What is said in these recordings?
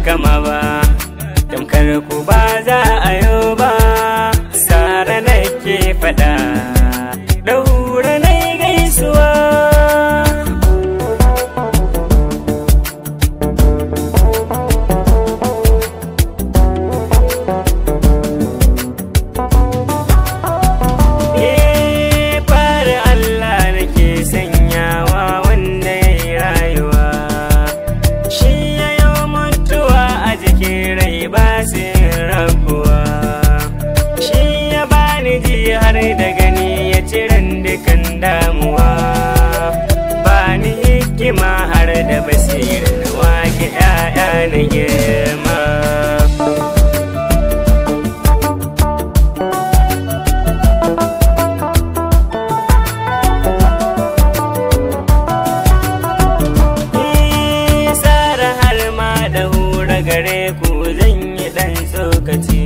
Gama ba tamkar ku ba za a yau ba, sara nake faɗa ɗaura nai gaisuwa. Fara Allah nake sanyawa wanda ya yi rayuwa, shi ya yi mutuwa a jikin rai ba sai rabuwa, shi ya bani ji har da gani ya ciran dukan damuwa, bani hikima har da basira na wake 'ya'ya na girma. Gare ku zan yi ɗan tsokaci,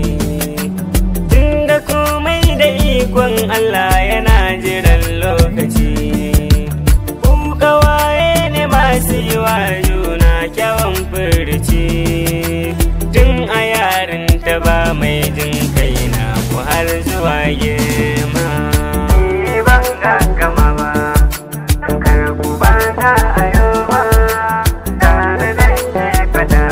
tunda komai da ikon Allah yana jiran lokaci. Ku kawaye ne masu yi wa juna kyawun furci, tun a yarin ta ba mai jin kaina ku har zuwa girma. Ban gama ba, kar ku ba ta ayo ba, tare da ke fada.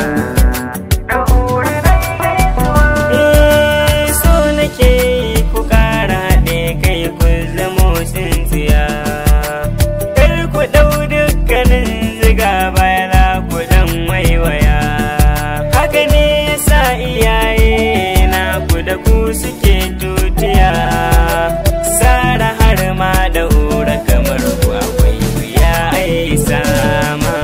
Suke tutiya sara har ma da hura kamar ku akwai wuya ai sama.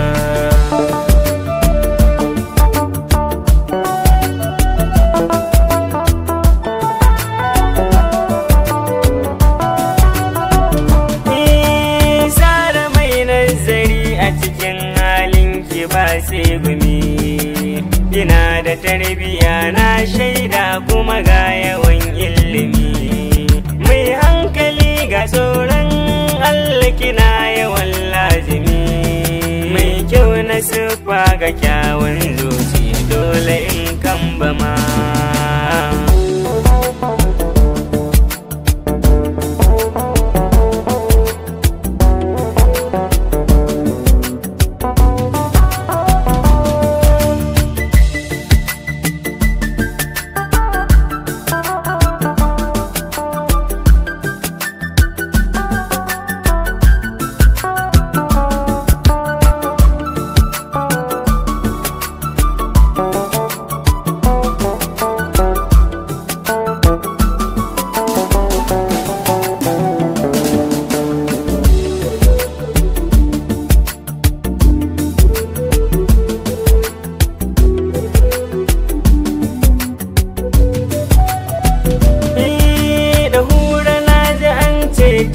Sara mai nazari a cikin halin ki ba sai gumi, ina da tarbiya na shaida kuma ga yawan ilimi, mai hankali ga tsoron Allah kina yawan lazimi, mai kyau na siffa ga kyawun zuciya dole in kamba ma.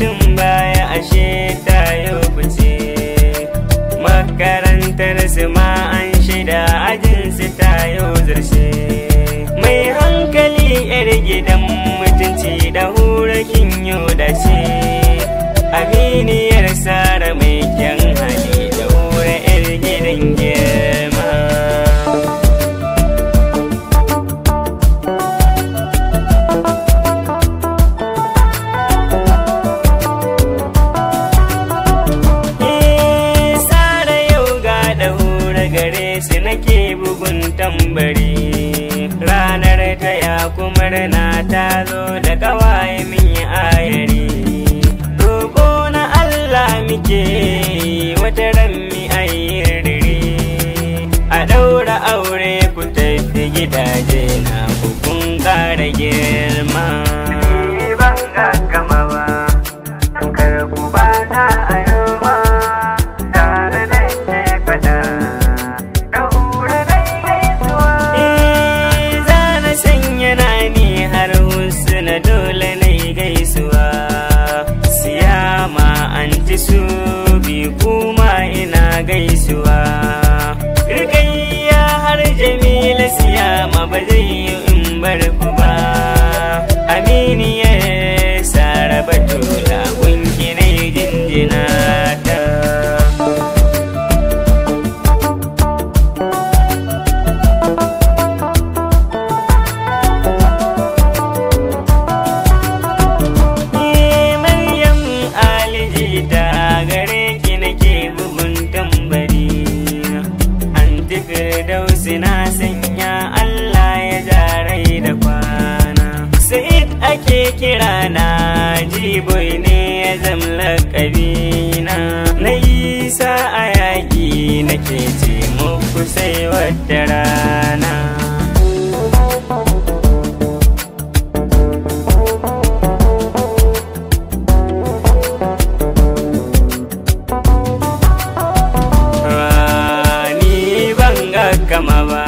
Tun baya ashe ta yau fice, makarantar su ma an shaida ajin su ta yau zarce, mai hankali yar gidan mutunci da hurakin yau da ce, aminiyar sara mai kyan hali da hura yar gidan girma. Nake bugun tambari ranar ta ya kuma rana ta zo da kawaye min yi ayari, roƙo na Allah muke wata ran mi ayyirri, a ɗaura aure ku tafi gidaje na kun ƙara girma. Ban gama ba, kar ku ba ta ayo ba, tare da ke fada. Dole na aminiyar Sara Batula gunki na jinjina ta. Maryam Alijita gare ki nake bugun tambari, anti Firdausi na sanya Allah ya jarai da kwana. Sa'id ake kira na jiboy ne ya zamla kabina, na Isa a yaƙi nake ce muku sai wata rana. Kama ba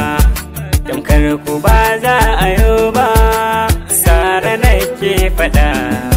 tamkar ku ba za a yi ba, Sara nake faɗa.